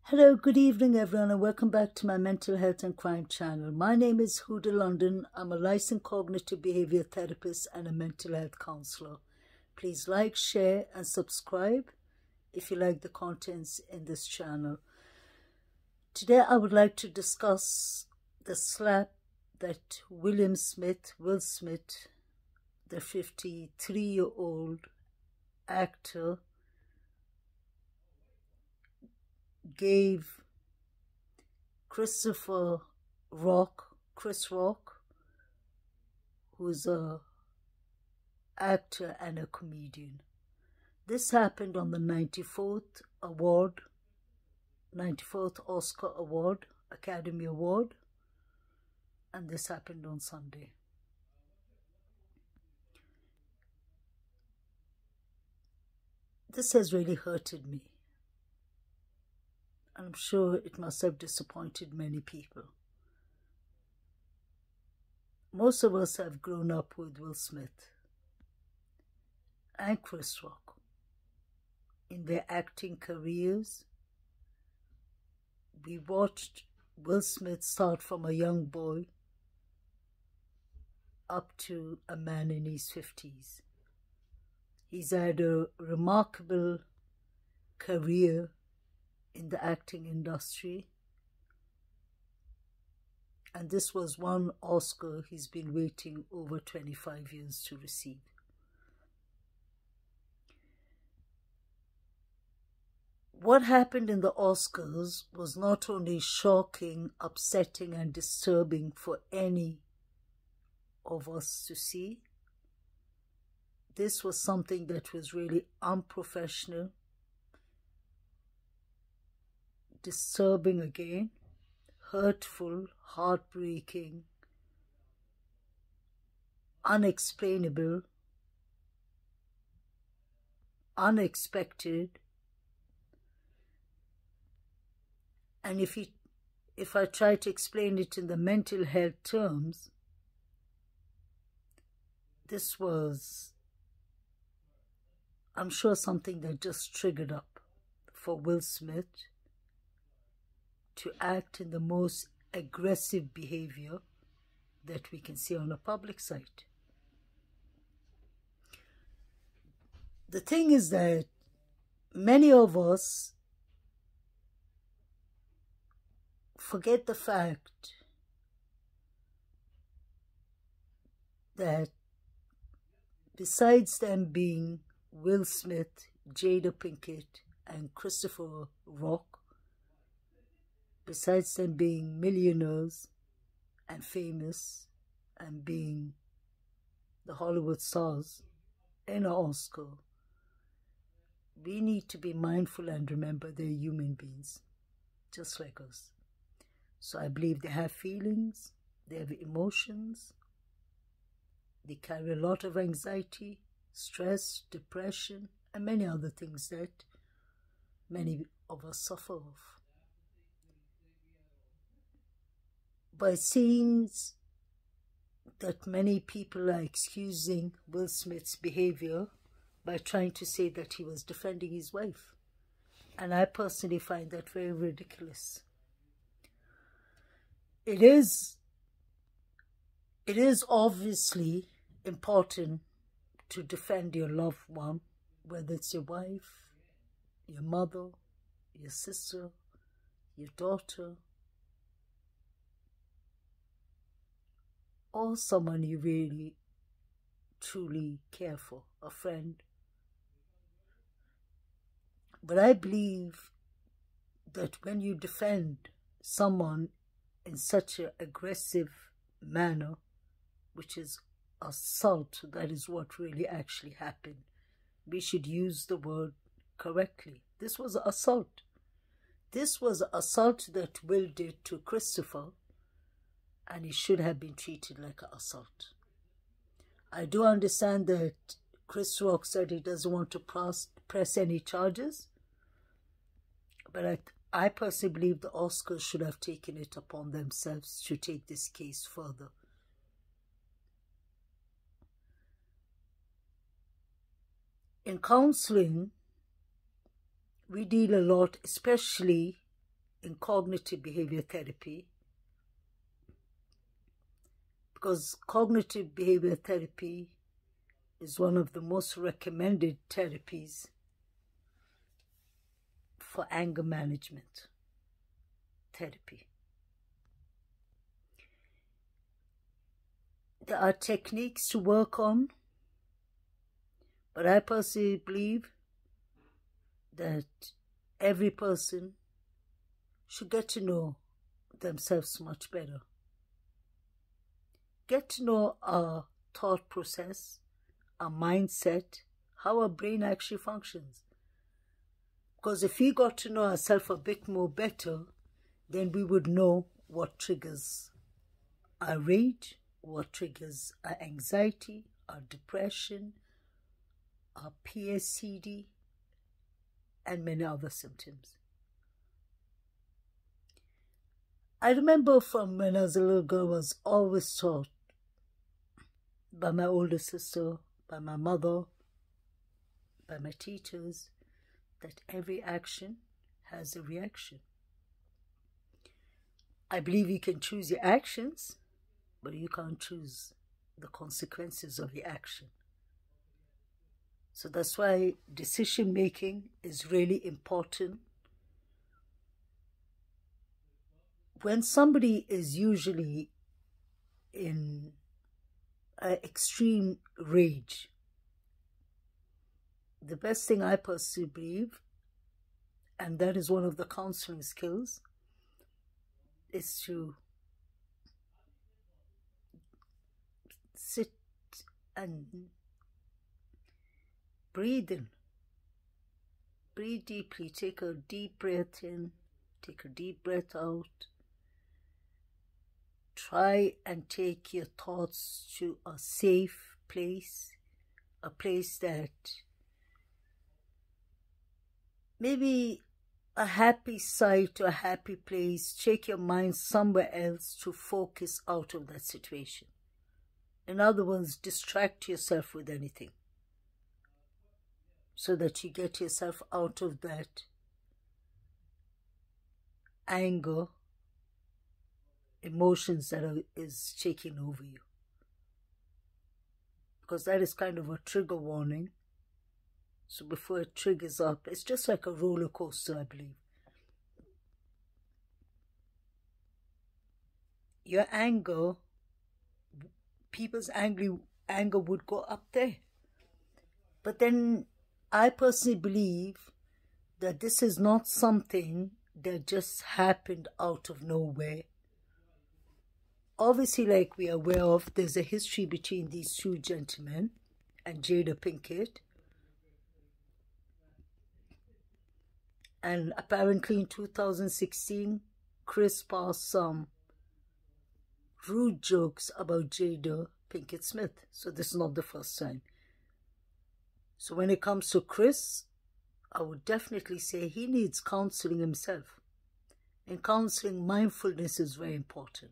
Hello, good evening everyone, and welcome back to my mental health and crime channel. My name is Huda London. I'm a licensed cognitive behavior therapist and a mental health counselor. Please like, share and subscribe if you like the contents in this channel. Today I would like to discuss the slap that Will Smith, the 53-year-old actor, gave Chris Rock, who's a actor and a comedian. This happened on the 94th Oscar Award, Academy Award, and this happened on Sunday. This has really hurted me. I'm sure it must have disappointed many people. Most of us have grown up with Will Smith and Chris Rock in their acting careers. We watched Will Smith start from a young boy up to a man in his 50s. He's had a remarkable career in the acting industry, and this was one Oscar he's been waiting over 25 years to receive. What happened in the Oscars was not only shocking, upsetting and disturbing for any of us to see. This was something that was really unprofessional, disturbing again, hurtful, heartbreaking, unexplainable, unexpected. And if I try to explain it in the mental health terms, this was, I'm sure, something that just triggered up for Will Smith to act in the most aggressive behavior that we can see on a public site. The thing is that many of us forget the fact that besides them being Will Smith, Jada Pinkett and Christopher Rock, besides them being millionaires and famous and being the Hollywood stars in an Oscar, we need to be mindful and remember they're human beings, just like us. So I believe they have feelings, they have emotions, they carry a lot of anxiety, stress, depression, and many other things that many of us suffer of. But it seems that many people are excusing Will Smith's behavior by trying to say that he was defending his wife. And I personally find that very ridiculous. It is obviously important to defend your loved one, whether it's your wife, your mother, your sister, your daughter, or someone you really, truly care for, a friend. But I believe that when you defend someone in such an aggressive manner, which is assault, that is what really actually happened. We should use the word correctly. This was assault. This was assault that Will did to Christopher, and he should have been treated like an assault. I do understand that Chris Rock said he doesn't want to press any charges, but I personally believe the Oscars should have taken it upon themselves to take this case further. In counselling, we deal a lot, especially in cognitive behavior therapy, because cognitive behavior therapy is one of the most recommended therapies for anger management therapy. There are techniques to work on, but I personally believe that every person should get to know themselves much better. Get to know our thought process, our mindset, how our brain actually functions. Because if we got to know ourselves a bit more better, then we would know what triggers our rage, what triggers our anxiety, our depression, our PSCD, and many other symptoms. I remember from when I was a little girl, I was always taught by my older sister, by my mother, by my teachers, that every action has a reaction. I believe you can choose your actions, but you can't choose the consequences of your action. So that's why decision making is really important. When somebody is usually in extreme rage, the best thing I personally believe, and that is one of the counseling skills, is to sit and breathe in. Breathe deeply. Take a deep breath in. Take a deep breath out. Try and take your thoughts to a safe place, a place that maybe a happy sight or a happy place. Take your mind somewhere else to focus out of that situation. In other words, distract yourself with anything so that you get yourself out of that anger, emotions that is taking over you. Because that is kind of a trigger warning. So before it triggers up, it's just like a roller coaster, I believe. Your anger, people's anger would go up there. But then I personally believe that this is not something that just happened out of nowhere. Obviously, like we are aware of, there's a history between these two gentlemen and Jada Pinkett. And apparently in 2016, Chris passed some rude jokes about Jada Pinkett Smith. So this is not the first time. So when it comes to Chris, I would definitely say he needs counseling himself. In counseling, mindfulness is very important.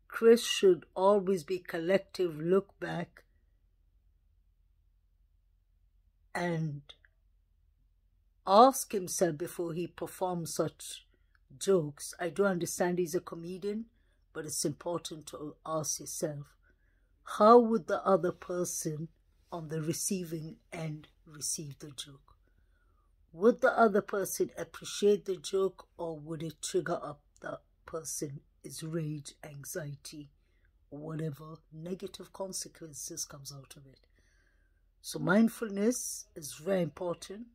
Chris should always be collective, look back and ask himself before he performs such jokes. I do understand he's a comedian, but it's important to ask yourself, how would the other person on the receiving end receive the joke? Would the other person appreciate the joke, or would it trigger up the person's rage, anxiety, or whatever negative consequences comes out of it? So mindfulness is very important.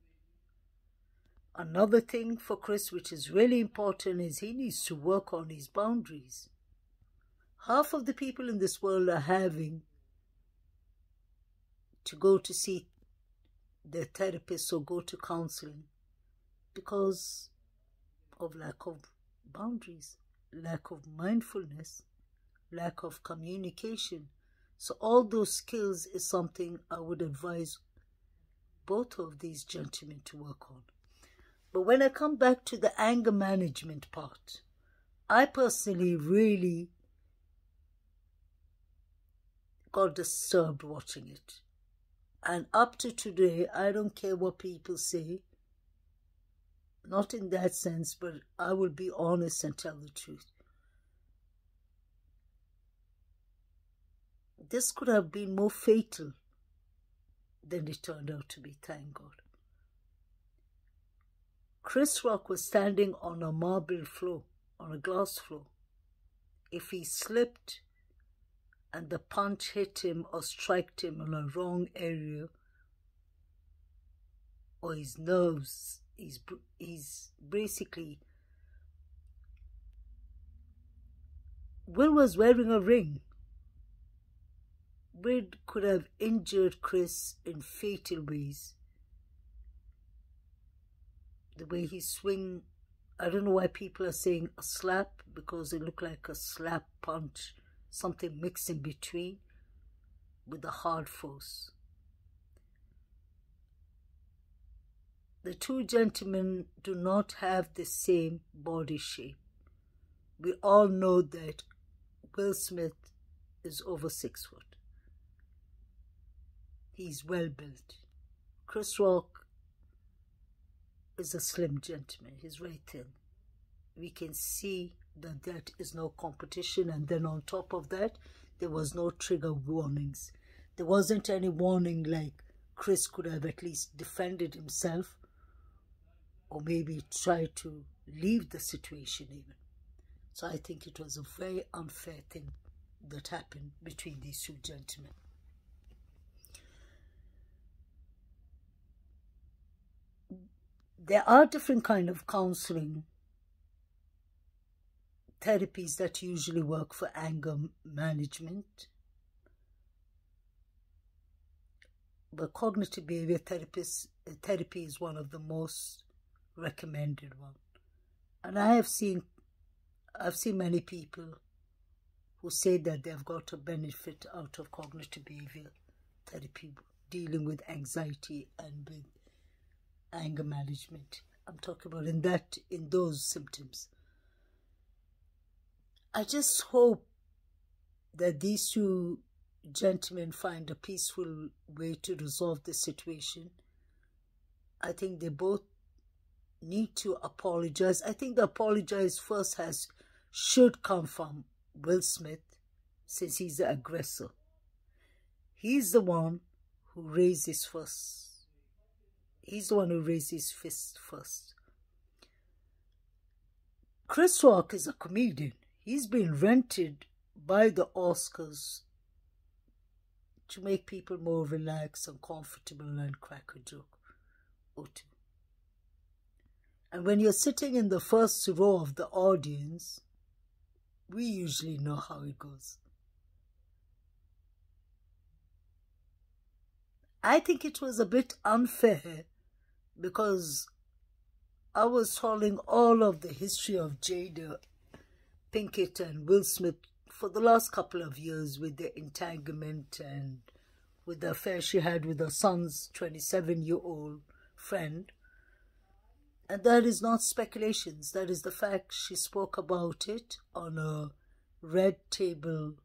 Another thing for Chris, which is really important, is he needs to work on his boundaries. Half of the people in this world are having to go to see their therapist or go to counseling because of lack of boundaries, lack of mindfulness, lack of communication. So all those skills is something I would advise both of these gentlemen to work on. But when I come back to the anger management part, I personally really got disturbed watching it. And up to today, I don't care what people say. Not in that sense, but I will be honest and tell the truth. This could have been more fatal than it turned out to be, thank God. Chris Rock was standing on a marble floor, on a glass floor. If he slipped and the punch hit him or struck him in a wrong area, or his nerves, he's basically... Will was wearing a ring. Will could have injured Chris in fatal ways. The way he swing, I don't know why people are saying a slap, because it looked like a slap punch, something mixed in between with a hard force. The two gentlemen do not have the same body shape. We all know that Will Smith is over 6 foot. He's well built. Chris Rock is a slim gentleman. He's very thin. We can see that that is no competition. And then on top of that, there was no trigger warnings. There wasn't any warning like Chris could have at least defended himself or maybe tried to leave the situation even. So I think it was a very unfair thing that happened between these two gentlemen. There are different kinds of counseling therapies that usually work for anger management. But cognitive behavior therapy is one of the most recommended one. And I've seen many people who say that they've got a benefit out of cognitive behavior therapy dealing with anxiety and with anger management. I'm talking about in those symptoms. I just hope that these two gentlemen find a peaceful way to resolve the situation. I think they both need to apologize. I think the apologize first should come from Will Smith, since he's the aggressor. He's the one who raised his fist. He's the one who raised his fist first. Chris Rock is a comedian. He's been rented by the Oscars to make people more relaxed and comfortable and crack a joke or two. And when you're sitting in the first row of the audience, we usually know how it goes. I think it was a bit unfair because I was following all of the history of Jada Pinkett and Will Smith for the last couple of years with their entanglement and with the affair she had with her son's 27-year-old friend. And that is not speculations. That is the fact. She spoke about it on a Red Table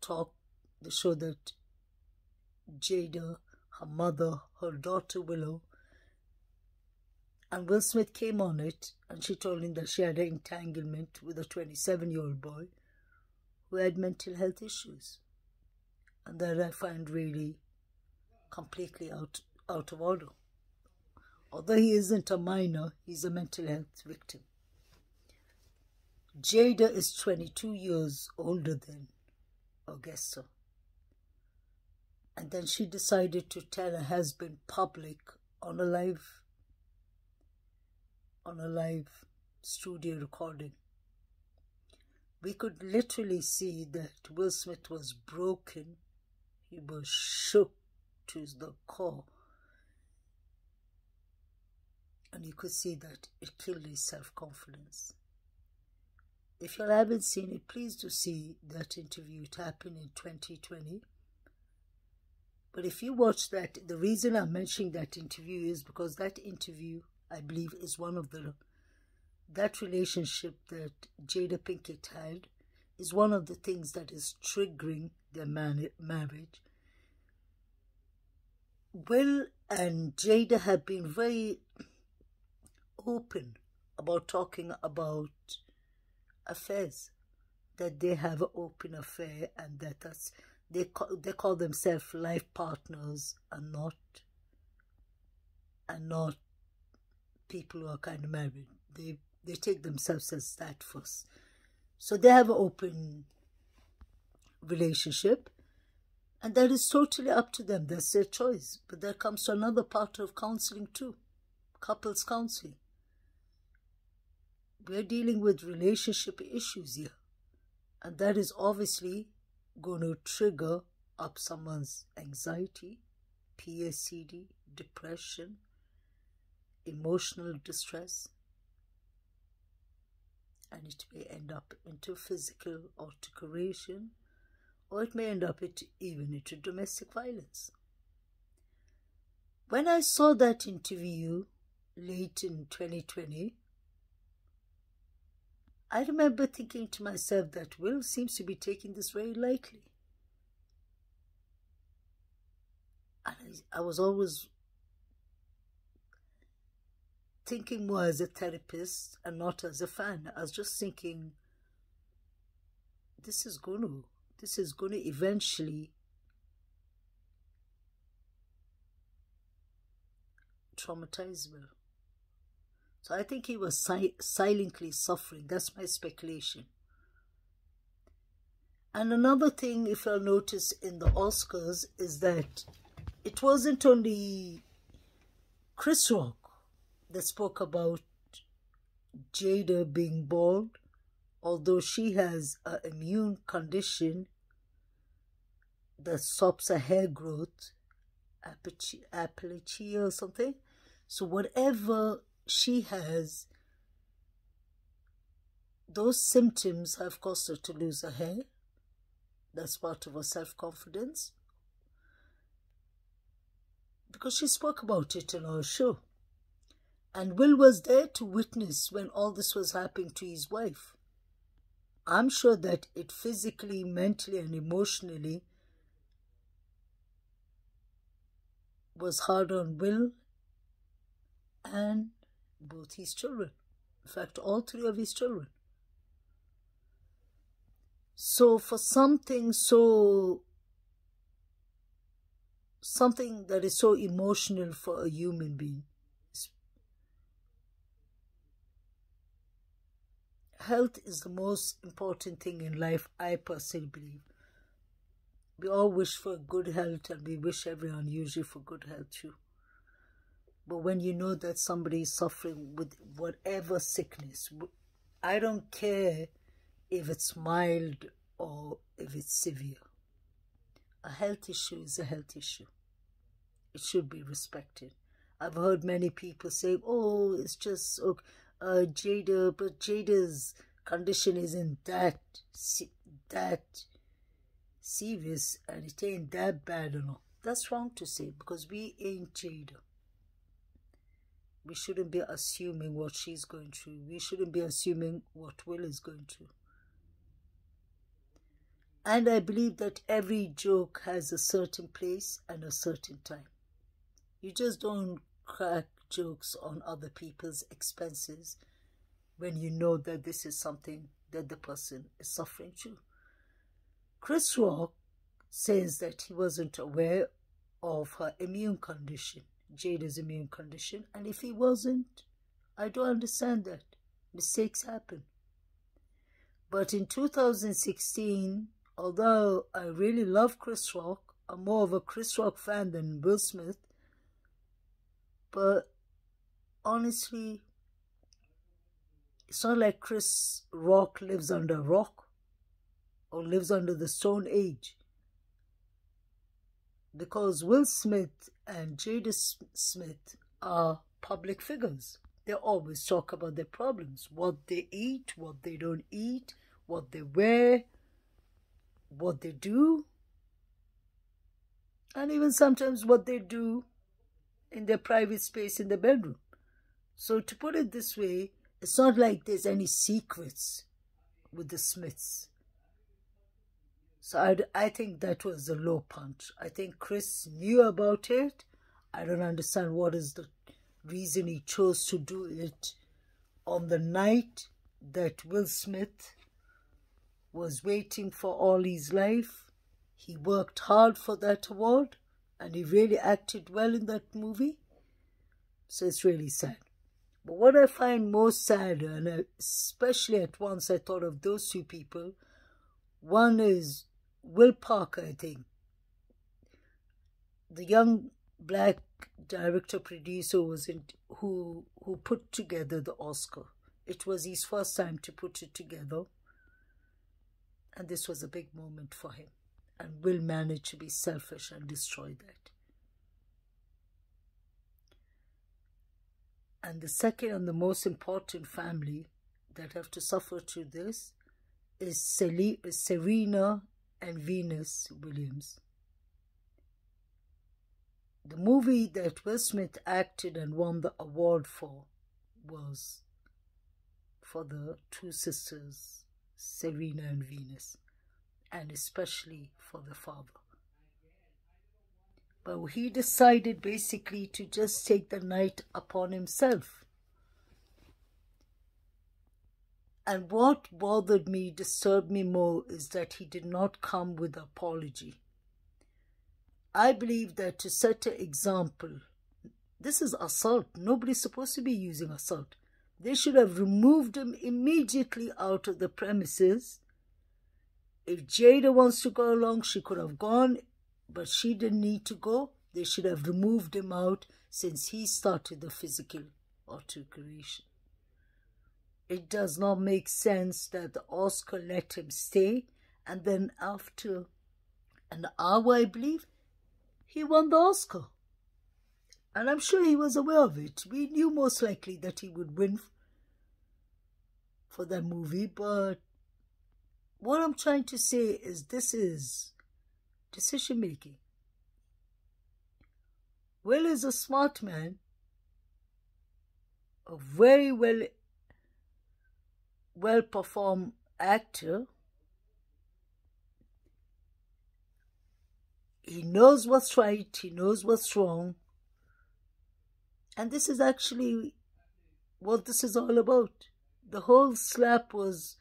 Talk, the show that Jada, her mother, her daughter Willow, and Will Smith came on it, and she told him that she had an entanglement with a 27-year-old boy who had mental health issues. And that I find really completely out of order. Although he isn't a minor, he's a mental health victim. Jada is 22 years older than Augusta. And then she decided to tell her husband public on a live studio recording. We could literally see that Will Smith was broken. He was shook to the core. And you could see that it killed his self-confidence. If you haven't seen it, please do see that interview. It happened in 2020. But if you watch that, the reason I'm mentioning that interview is because that interview, I believe, is one of that relationship that Jada Pinkett had is one of the things that is triggering their marriage. Will and Jada have been very open about talking about affairs, that they have an open affair, and that's they call themselves life partners and not people who are kind of married. They take themselves as that first. So they have an open relationship, and that is totally up to them. That's their choice. But that comes to another part of counseling too, couples counseling. We're dealing with relationship issues here, and that is obviously going to trigger up someone's anxiety, PSCD, depression, emotional distress, and it may end up into physical altercation, or it may end up even into domestic violence. When I saw that interview late in 2020, I remember thinking to myself that Will seems to be taking this very lightly. And I was always thinking more as a therapist and not as a fan. I was just thinking, this is going to eventually traumatize Will. So I think he was silently suffering. That's my speculation. And another thing, if you'll notice in the Oscars, is that it wasn't only Chris Rock that spoke about Jada being bald, although she has an immune condition that stops her hair growth, alopecia or something. So whatever she has, those symptoms have caused her to lose her hair. That's part of her self-confidence, because she spoke about it in our show. And Will was there to witness when all this was happening to his wife. I'm sure that it physically, mentally, and emotionally was hard on Will and both his children. In fact, all three of his children. So for something that is so emotional for a human being, health is the most important thing in life, I personally believe. We all wish for good health, and we wish everyone usually for good health too. But when you know that somebody is suffering with whatever sickness, I don't care if it's mild or if it's severe. A health issue is a health issue. It should be respected. I've heard many people say, oh, it's just Jada, but Jada's condition isn't that serious and it ain't that bad and all. That's wrong to say, because we ain't Jada. We shouldn't be assuming what she's going through. We shouldn't be assuming what Will is going through. And I believe that every joke has a certain place and a certain time. You just don't crack jokes on other people's expenses when you know that this is something that the person is suffering through. Chris Rock says that he wasn't aware of her immune condition, Jada's immune condition, and if he wasn't, I do understand that. Mistakes happen. But in 2016, although I really love Chris Rock, I'm more of a Chris Rock fan than Will Smith, but honestly, it's not like Chris Rock lives under a rock or lives under the Stone Age. Because Will Smith and Jada Smith are public figures. They always talk about their problems, what they eat, what they don't eat, what they wear, what they do, and even sometimes what they do in their private space in the bedroom. So to put it this way, it's not like there's any secrets with the Smiths. So I think that was the low punch. I think Chris knew about it. I don't understand what is the reason he chose to do it on the night that Will Smith was waiting for all his life. He worked hard for that award and he really acted well in that movie. So it's really sad. But what I find most sad, and especially at once I thought of those two people, one is Will Parker, I think. The young black director-producer who put together the Oscar. It was his first time to put it together. And this was a big moment for him. And Will managed to be selfish and destroy that. And the second and the most important family that have to suffer through this is Serena and Venus Williams. The movie that Will Smith acted and won the award for was for the two sisters, Serena and Venus, and especially for the father. But he decided basically to just take the night upon himself. And what bothered me, disturbed me more, is that he did not come with an apology. I believe that to set an example, this is assault. Nobody's supposed to be using assault. They should have removed him immediately out of the premises. If Jada wants to go along, she could have gone, but she didn't need to go. They should have removed him out since he started the physical altercation. It does not make sense that the Oscar let him stay, and then after an hour, I believe, he won the Oscar. And I'm sure he was aware of it. We knew most likely that he would win for that movie, but what I'm trying to say is this is decision-making. Will is a smart man, a very well-performed actor. He knows what's right, he knows what's wrong. And this is actually what this is all about. The whole slap was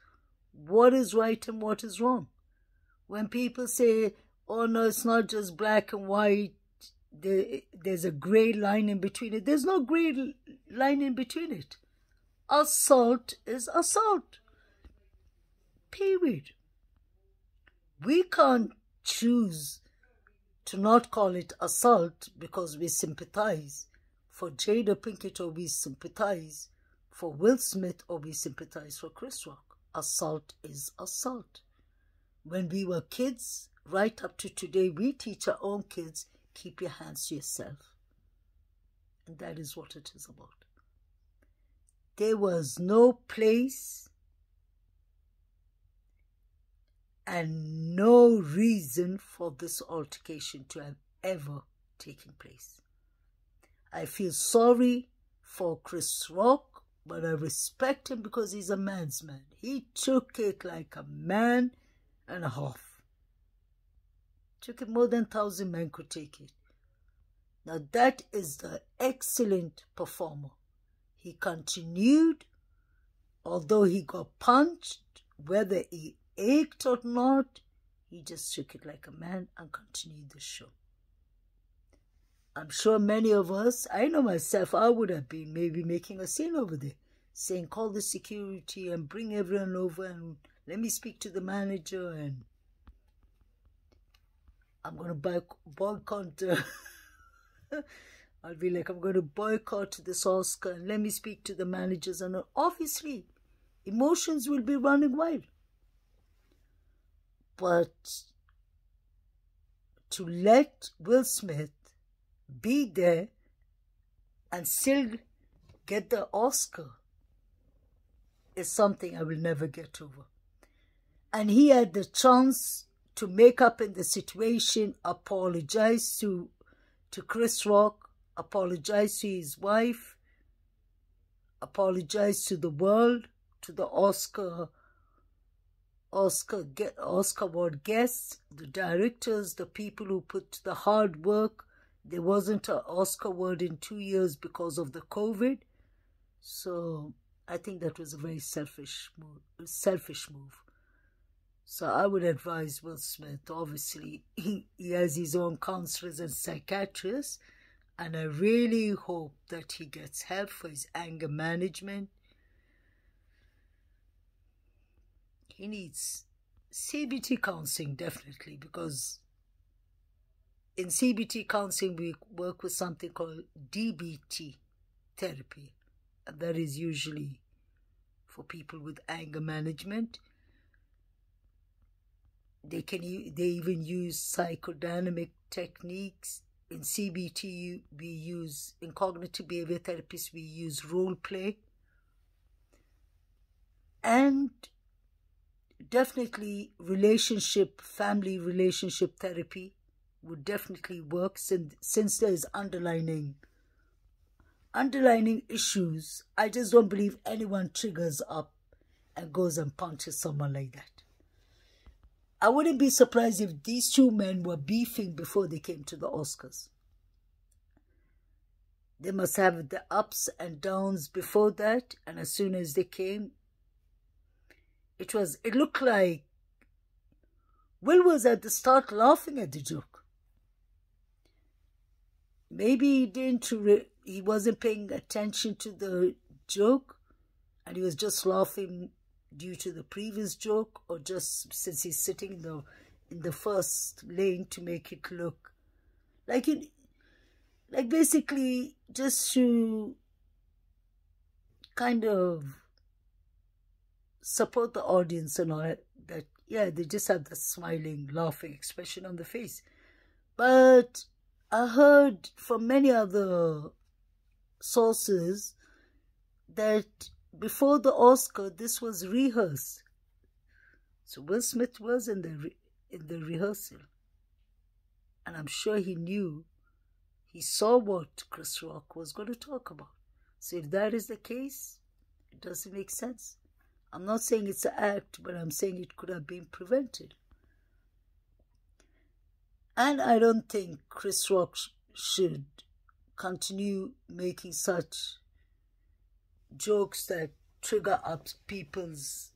what is right and what is wrong. When people say, oh no, it's not just black and white, there's a grey line in between it. There's no grey line in between it. Assault is assault. Period. We can't choose to not call it assault because we sympathize for Jada Pinkett, or we sympathize for Will Smith, or we sympathize for Chris Rock. Assault is assault. When we were kids, right up to today, we teach our own kids, keep your hands to yourself. And that is what it is about. There was no place and no reason for this altercation to have ever taken place. I feel sorry for Chris Rock, but I respect him because he's a man's man. He took it like a man and a half. Took it more than 1,000 men could take it. Now that is the excellent performer. He continued, although he got punched, whether he ached or not, he just took it like a man and continued the show. I'm sure many of us, I know myself, I would have been maybe making a scene over there, saying call the security and bring everyone over and let me speak to the manager, and I'm going to boycott. I'll be like, I'm going to boycott this Oscar and let me speak to the managers. And obviously, emotions will be running wild. But to let Will Smith be there and still get the Oscar is something I will never get over. And he had the chance to make up in the situation, apologize to Chris Rock, apologize to his wife, apologize to the world, to the Oscar award guests, the directors, the people who put the hard work. There wasn't an Oscar award in 2 years because of the COVID. So I think that was a very selfish move. So I would advise Will Smith, obviously, he has his own counselors and psychiatrists, and I really hope that he gets help for his anger management. He needs CBT counseling, definitely, because in CBT counseling we work with something called DBT therapy, and that is usually for people with anger management. They even use psychodynamic techniques. In CBT, in cognitive behavior therapies, we use role play. And definitely family relationship therapy would definitely work, since there is underlining issues. I just don't believe anyone triggers up and goes and punches someone like that. I wouldn't be surprised if these two men were beefing before they came to the Oscars. They must have the ups and downs before that, and as soon as they came, it looked like Will was at the start laughing at the joke. Maybe he wasn't paying attention to the joke, and he was just laughing due to the previous joke, or just since he's sitting in the first lane to make it look like basically just to kind of support the audience and all that. Yeah, they just have the smiling, laughing expression on the face. But I heard from many other sources that before the Oscar, this was rehearsed. So Will Smith was in the rehearsal, and I'm sure he saw what Chris Rock was going to talk about. So if that is the case, it doesn't make sense. I'm not saying it's an act, but I'm saying it could have been prevented. And I don't think Chris Rock should continue making such jokes that trigger up people's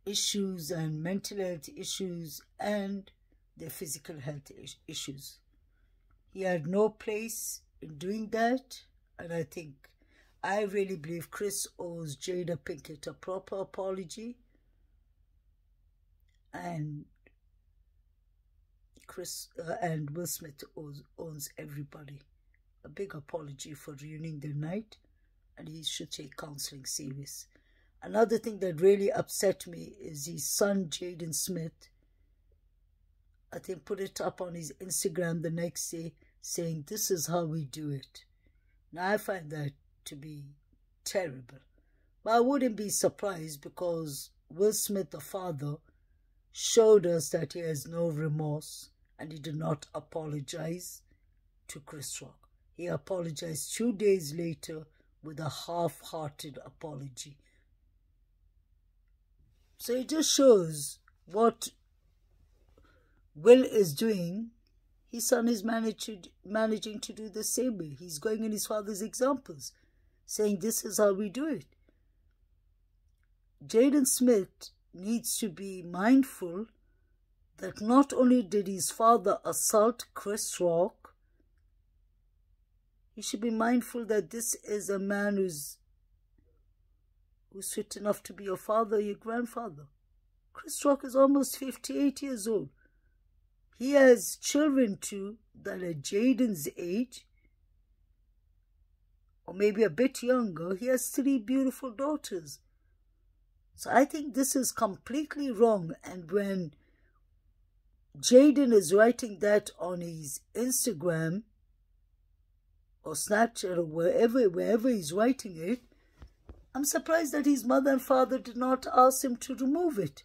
issues and mental health issues and their physical health issues. He had no place in doing that, and I really believe Chris owes Jada Pinkett a proper apology, and Will Smith owes everybody a big apology for ruining their night, and he should take counselling serious. Another thing that really upset me is his son, Jaden Smith, I think put it up on his Instagram the next day saying, "This is how we do it." Now, I find that to be terrible. But I wouldn't be surprised, because Will Smith, the father, showed us that he has no remorse, and he did not apologize to Chris Rock. He apologized 2 days later with a half-hearted apology. So it just shows what Will is doing. His son is managing to do the same way. He's going in his father's examples, saying this is how we do it. Jaden Smith needs to be mindful that not only did his father assault Chris Rock, he should be mindful that this is a man who's fit enough to be your father, your grandfather. Chris Rock is almost 58 years old. He has children too that are Jaden's age, or maybe a bit younger. He has 3 beautiful daughters. So I think this is completely wrong. And when Jaden is writing that on his Instagram or Snapchat or wherever he's writing it, I'm surprised that his mother and father did not ask him to remove it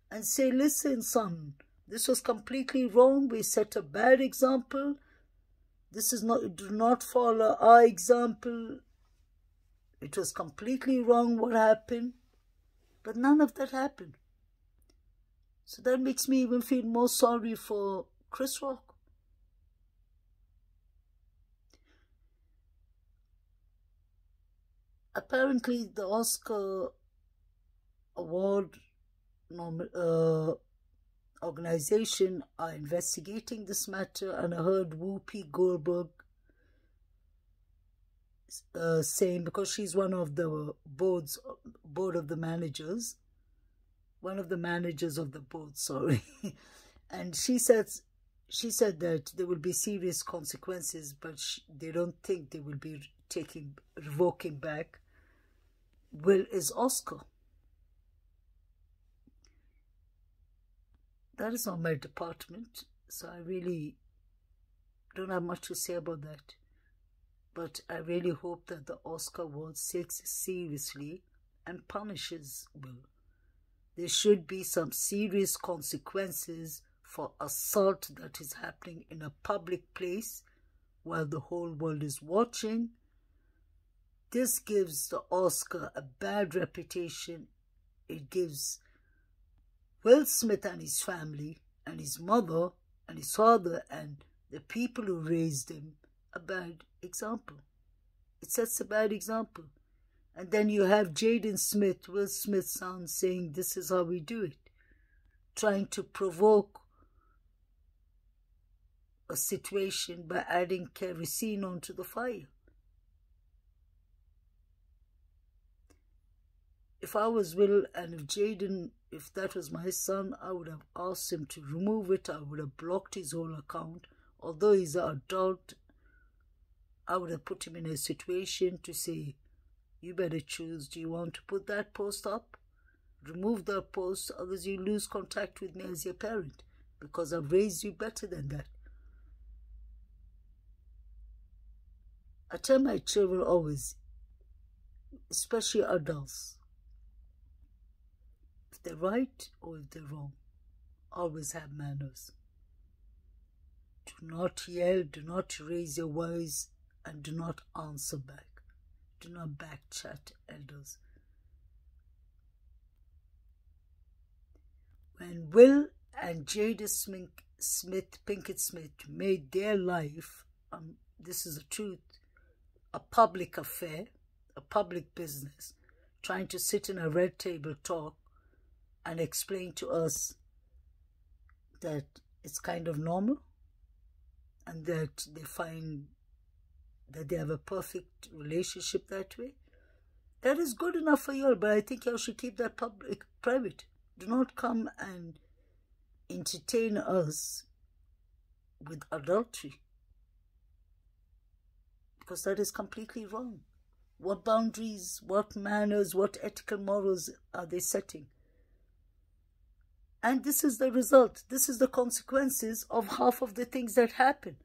and say, "Listen, son, this was completely wrong. We set a bad example. Do not follow our example. It was completely wrong what happened." But none of that happened. So that makes me even feel more sorry for Chris Rock. Apparently, the Oscar award organization are investigating this matter, and I heard Whoopi Goldberg saying, because she's one of the board of the managers, one of the managers of the board, sorry, and she said that there will be serious consequences, but they don't think they will be revoking back Will is Oscar. That is not my department, so I really don't have much to say about that. But I really hope that the Oscar Awards takes it seriously and punishes Will. There should be some serious consequences for assault that is happening in a public place while the whole world is watching. This gives the Oscar a bad reputation. It gives Will Smith and his family and his mother and his father and the people who raised him a bad example. It sets a bad example. And then you have Jaden Smith, Will Smith's son, saying this is how we do it, trying to provoke a situation by adding kerosene onto the fire. If I was Will and if Jaden, if that was my son, I would have asked him to remove it. I would have blocked his whole account. Although he's an adult, I would have put him in a situation to say, you better choose. Do you want to put that post up? Remove that post, otherwise you lose contact with me as your parent, because I've raised you better than that. I tell my children always, especially adults, if they're right or if they're wrong, always have manners. Do not yell, do not raise your voice, and do not answer back. Do not back chat elders. When Will and Jada Pinkett Smith made their life, this is the truth, a public affair, a public business, trying to sit in a red table talk and explain to us that it's kind of normal and that they find that they have a perfect relationship that way. That is good enough for you all, but I think you should keep that private. Do not come and entertain us with adultery, because that is completely wrong. What boundaries, what manners, what ethical morals are they setting? And this is the result. This is the consequences of half of the things that happen.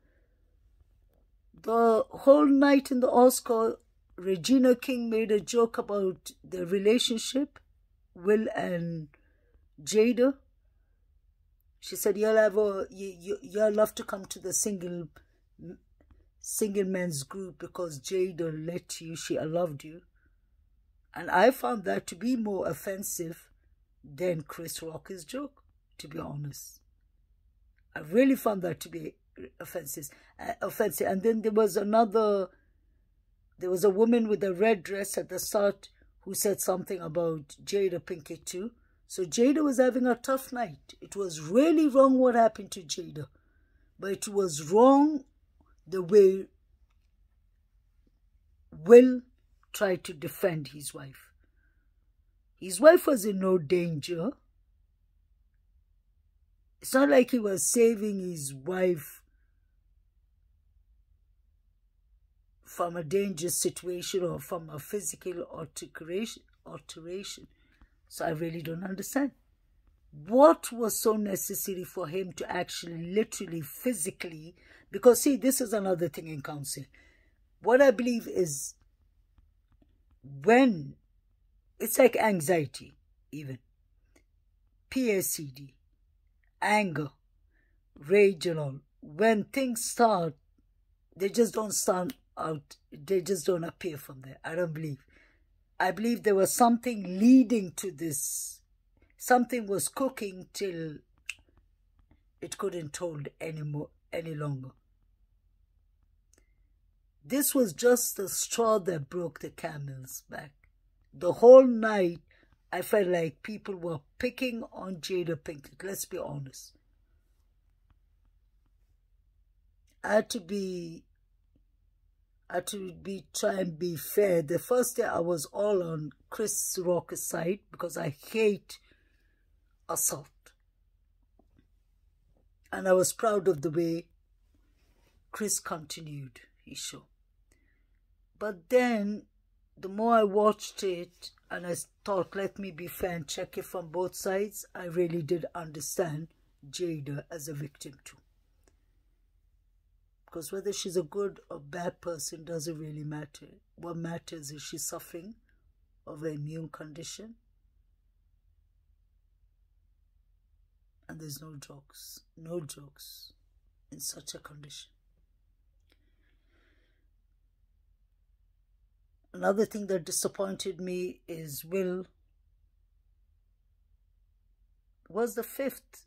The whole night in the Oscar, Regina King made a joke about the relationship, Will and Jada. She said, you'll love to come to the single men's group because Jada let you, she loved you. And I found that to be more offensive than Chris Rock's joke, to be honest. I really found that to be offensive. And then there was a woman with a red dress at the start who said something about Jada Pinkett too. So Jada was having a tough night. It was really wrong what happened to Jada, but it was wrong the way Will tried to defend his wife. His wife was in no danger. It's not like he was saving his wife from a dangerous situation or from a physical alteration. So I really don't understand. What was so necessary for him to actually literally physically, because see, this is another thing in counseling. What I believe is when it's like anxiety, even PSCD, anger, rage and all, when things start, they just don't stand out, they just don't appear from there. I don't believe. I believe there was something leading to this. Something was cooking till it couldn't hold any longer. This was just the straw that broke the camel's back. The whole night, I felt like people were picking on Jada Pinkett. Let's be honest. I had to try and be fair. The first day I was all on Chris Rock's side because I hate assault. And I was proud of the way Chris continued his show. But then, the more I watched it, and I thought, let me be fair and check it from both sides, I really did understand Jada as a victim too. Because whether she's a good or bad person doesn't really matter. What matters is she's suffering of an immune condition. And there's no jokes in such a condition. Another thing that disappointed me is Will was the 5th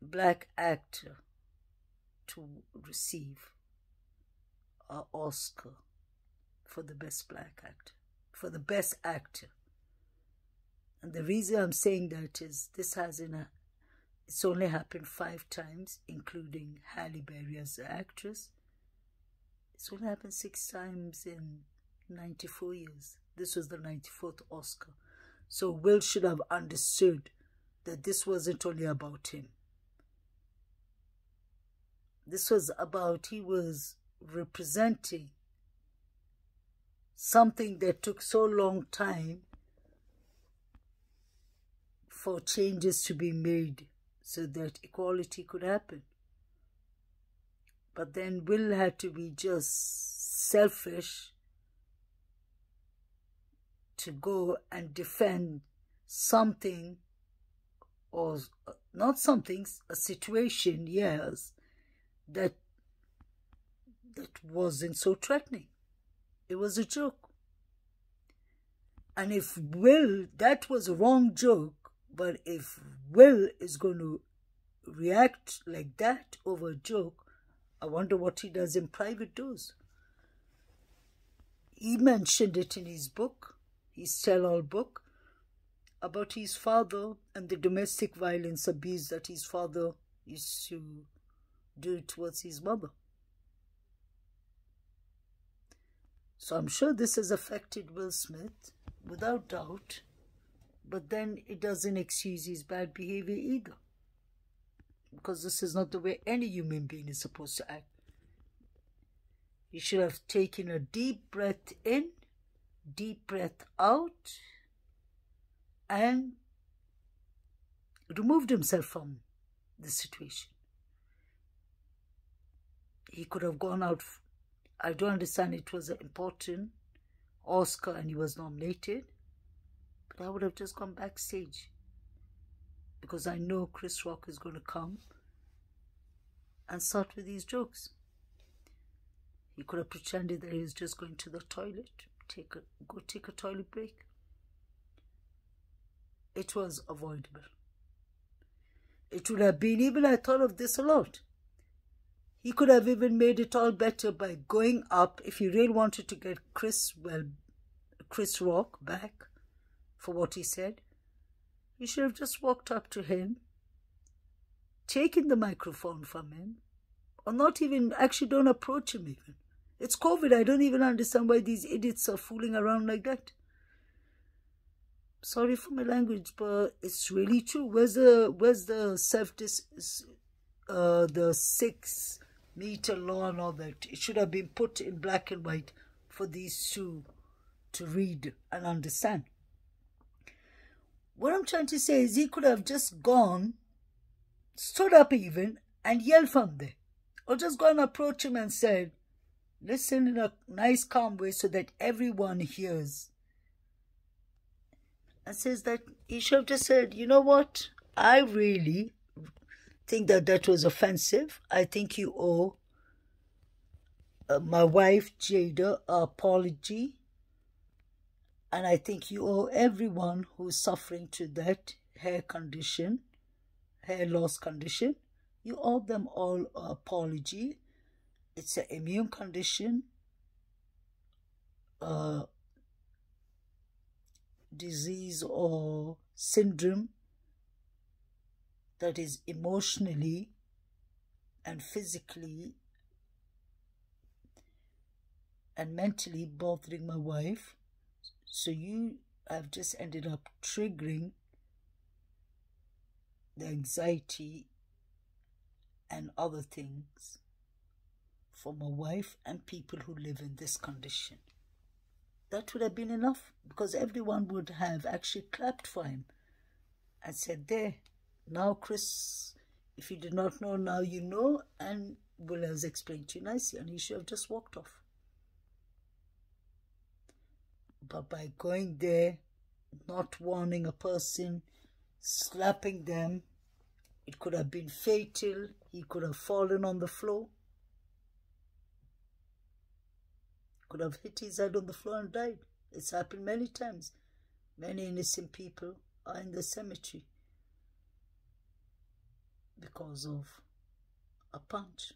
black actor to receive an Oscar for the best black actor, for the best actor. And the reason I'm saying that is this it's only happened 5 times, including Halle Berry as the actress. It's only happened 6 times in 94 years. This was the 94th Oscar. So Will should have understood that this wasn't only about him. This was about, he was representing something that took so long time for changes to be made so that equality could happen. But then Will had to be just selfish to go and defend something, or not something, a situation, yes, that wasn't so threatening. It was a joke. And if Will, that was a wrong joke, but if Will is going to react like that over a joke, I wonder what he does in private doors. He mentioned it in his book, his tell-all book, about his father and the domestic violence abuse that his father used to do towards his mother. So I'm sure this has affected Will Smith, without doubt, but then it doesn't excuse his bad behavior either, because this is not the way any human being is supposed to act. He should have taken a deep breath in, deep breath out, and removed himself from the situation. He could have gone out. I don't understand, it was an important Oscar and he was nominated, but I would have just gone backstage, because I know Chris Rock is going to come and start with these jokes. He could have pretended that he was just going to the toilet, go take a toilet break. It was avoidable. It would have been, even I thought of this a lot, he could have even made it all better by going up, if he really wanted to get Chris Rock back for what he said. He should have just walked up to him, taken the microphone from him, or not even, actually don't approach him even. It's COVID. I don't even understand why these idiots are fooling around like that. Sorry for my language, but it's really true. Where's the the 6 meter law and all that? It should have been put in black and white for these two to read and understand. What I'm trying to say is he could have just gone, stood up even, and yelled from there. Or just go and approach him and said, listen in a nice calm way so that everyone hears. And says that he should have just said, you know what, I really think that was offensive. I think you owe my wife Jada an apology. And I think you owe everyone who's suffering to that hair loss condition, you owe them all an apology. It's an immune condition. disease or syndrome that is emotionally and physically and mentally bothering my wife. So you have just ended up triggering the anxiety and other things for my wife and people who live in this condition. That would have been enough, because everyone would have actually clapped for him and said, there, now Chris, if you did not know, now you know, and Will has explained to you nicely, and he should have just walked off. But by going there, not warning a person, slapping them, it could have been fatal. He could have fallen on the floor. Could have hit his head on the floor and died. It's happened many times. Many innocent people are in the cemetery because of a punch.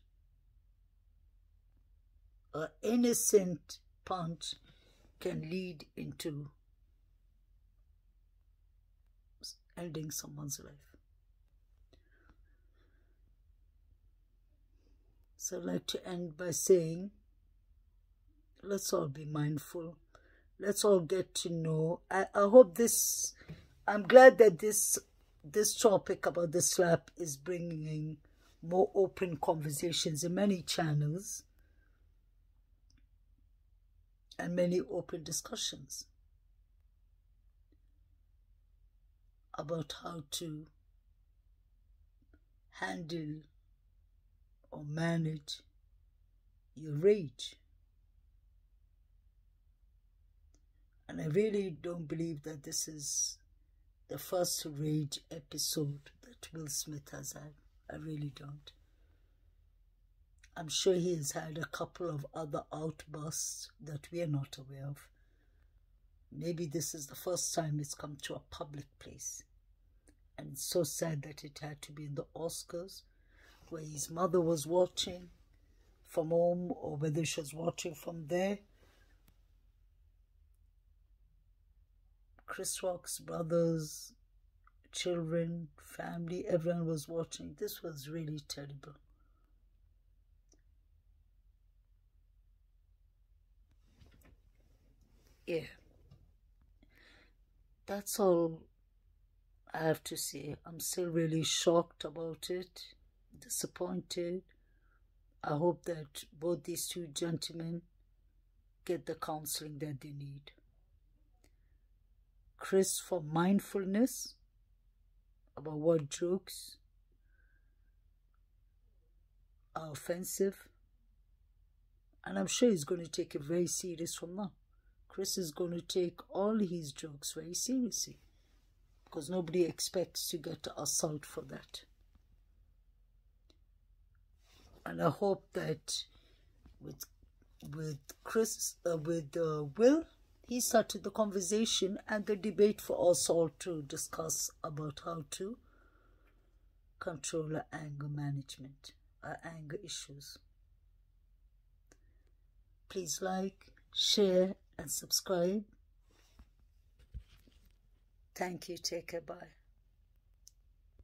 An innocent punch can lead into ending someone's life. So I'd like to end by saying, let's all be mindful. Let's all get to know. I hope this, I'm glad that this topic about the slap is bringing more open conversations in many channels and many open discussions about how to handle or manage your rage. And I really don't believe that this is the first rage episode that Will Smith has had. I really don't. I'm sure he has had a couple of other outbursts that we are not aware of. Maybe this is the first time it's come to a public place. And it's so sad that it had to be in the Oscars, where his mother was watching from home, or whether she was watching from there. Chris Rock's brothers, children, family, everyone was watching. This was really terrible. Yeah. That's all I have to say. I'm still really shocked about it, disappointed. I hope that both these two gentlemen get the counseling that they need. Chris for mindfulness about what jokes are offensive, and I'm sure he's going to take it very serious from now. Chris is going to take all his jokes very seriously, because nobody expects to get assault for that. And I hope that with Will, he started the conversation and the debate for us all to discuss about how to control our anger management, our anger issues. Please like, share, and subscribe. Thank you. Take care. Bye.